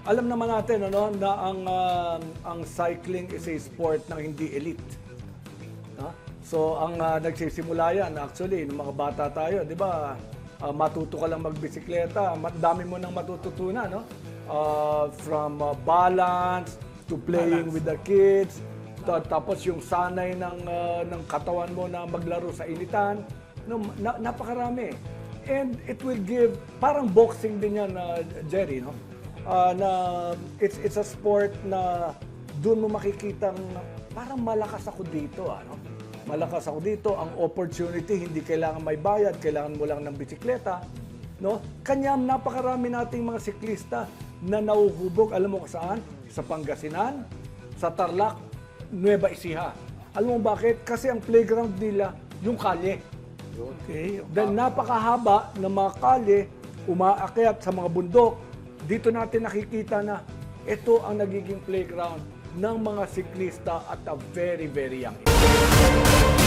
alam naman natin ano, na ang cycling is a sport na hindi elite. No? So, ang nagsisimula yan, actually, nung mga bata tayo, di ba, matuto ka lang magbisikleta, dami mo nang matututunan, no? From balance to playing with the kids, tapos yung sanay ng katawan mo na maglaro sa initan, no, napakarami. And it will give, parang boxing din yan, Jerry, no? Na it's a sport na doon mo makikitang parang malakas ako dito, ano? Malakas ako dito, ang opportunity, hindi kailangan may bayad, kailangan mo lang ng bisikleta, no? Kanya napakarami nating mga siklista na nauhubog, alam mo kung saan? Sa Pangasinan, sa Tarlac, Nueva Ecija. Alam mo bakit? Kasi ang playground nila, yung kalye. Okay. Dahil napakahaba ng mga kalye, umaakyat sa mga bundok, dito natin nakikita na ito ang nagiging playground ng mga siklista at a very, very young age.